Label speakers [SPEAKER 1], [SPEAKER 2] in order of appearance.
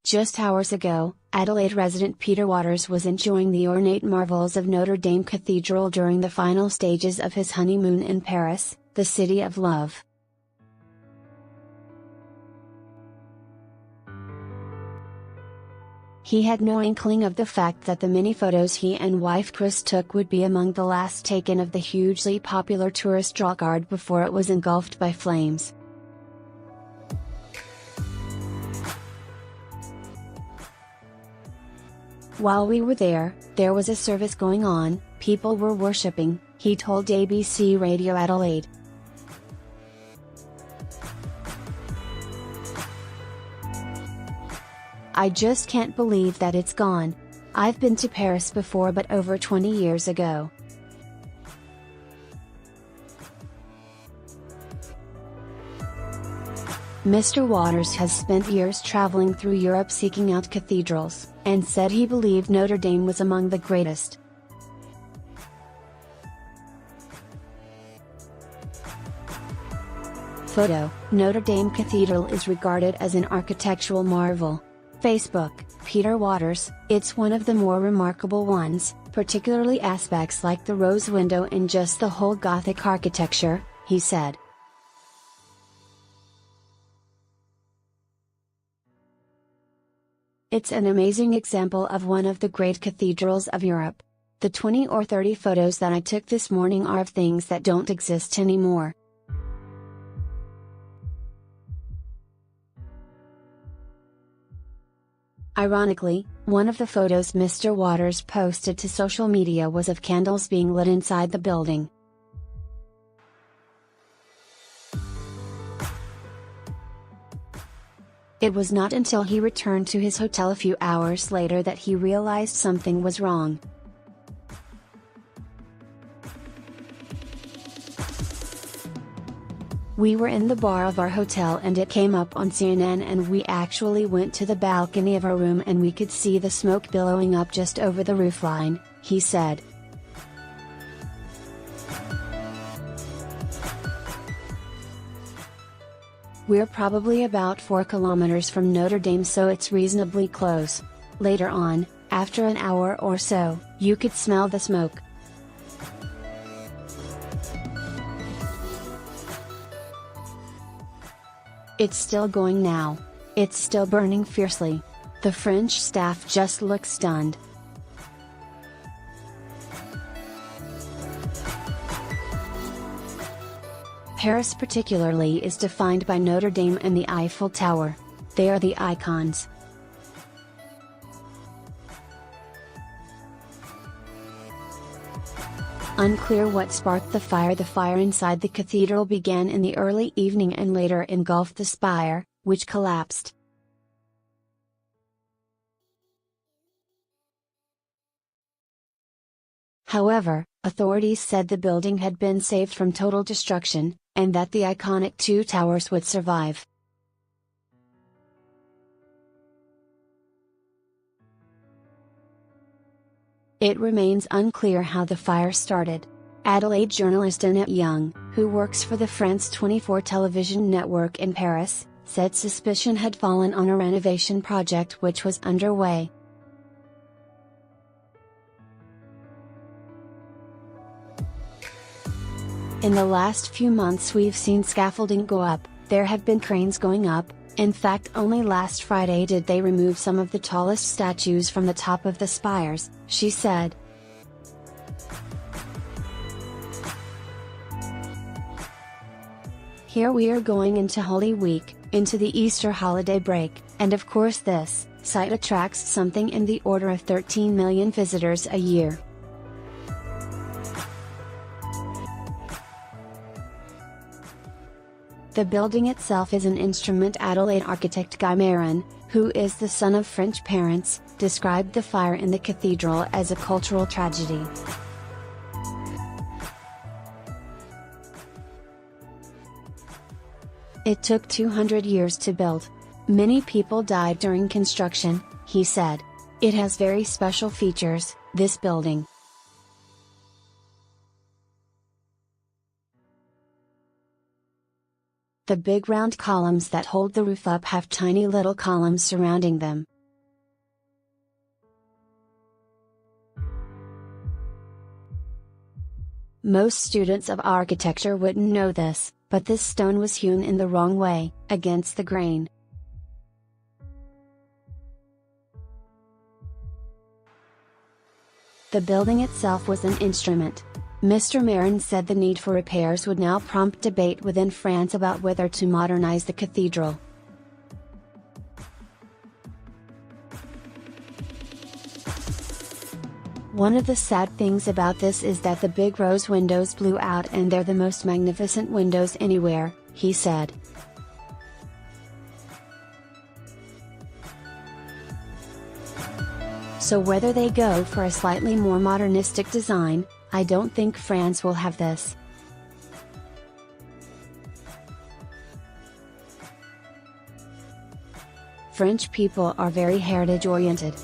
[SPEAKER 1] Just hours ago, Adelaide resident Peter Waters was enjoying the ornate marvels of Notre Dame Cathedral during the final stages of his honeymoon in Paris, the city of love. He had no inkling of the fact that the many photos he and wife Chris took would be among the last taken of the hugely popular tourist drawguard before it was engulfed by flames. While we were there was a service going on, people were worshipping, he told ABC Radio Adelaide. I just can't believe that it's gone. I've been to Paris before, but over 20 years ago. Mr. Waters has spent years traveling through Europe seeking out cathedrals, and said he believed Notre Dame was among the greatest. Photo: Notre Dame Cathedral is regarded as an architectural marvel. Facebook: Peter Waters, it's one of the more remarkable ones, particularly aspects like the rose window and just the whole Gothic architecture, he said. It's an amazing example of one of the great cathedrals of Europe. The 20 or 30 photos that I took this morning are of things that don't exist anymore. Ironically, one of the photos Mr. Waters posted to social media was of candles being lit inside the building. It was not until he returned to his hotel a few hours later that he realized something was wrong. We were in the bar of our hotel and it came up on CNN, and we actually went to the balcony of our room and we could see the smoke billowing up just over the roofline, he said. We're probably about 4 kilometers from Notre Dame, so it's reasonably close. Later on, after an hour or so, you could smell the smoke. It's still going now. It's still burning fiercely. The French staff just look stunned. Paris particularly is defined by Notre Dame and the Eiffel Tower. They are the icons. Unclear what sparked the fire. The fire inside the cathedral began in the early evening and later engulfed the spire, which collapsed. However, authorities said the building had been saved from total destruction, and that the iconic 2 towers would survive. It remains unclear how the fire started. Adelaide journalist Annette Young, who works for the France 24 television network in Paris, said suspicion had fallen on a renovation project which was underway. In the last few months we've seen scaffolding go up, there have been cranes going up. In fact, only last Friday did they remove some of the tallest statues from the top of the spires, she said. Here we are going into Holy Week, into the Easter holiday break, and of course this site attracts something in the order of 13 million visitors a year. The building itself is an instrument. Adelaide architect Guy Marin, who is the son of French parents, described the fire in the cathedral as a cultural tragedy. It took 200 years to build. Many people died during construction, he said. It has very special features, this building. The big round columns that hold the roof up have tiny little columns surrounding them. Most students of architecture wouldn't know this, but this stone was hewn in the wrong way, against the grain. The building itself was an instrument. Mr. Marin said the need for repairs would now prompt debate within France about whether to modernize the cathedral. One of the sad things about this is that the big rose windows blew out and they're the most magnificent windows anywhere, he said. So whether they go for a slightly more modernistic design, I don't think France will have this. French people are very heritage-oriented.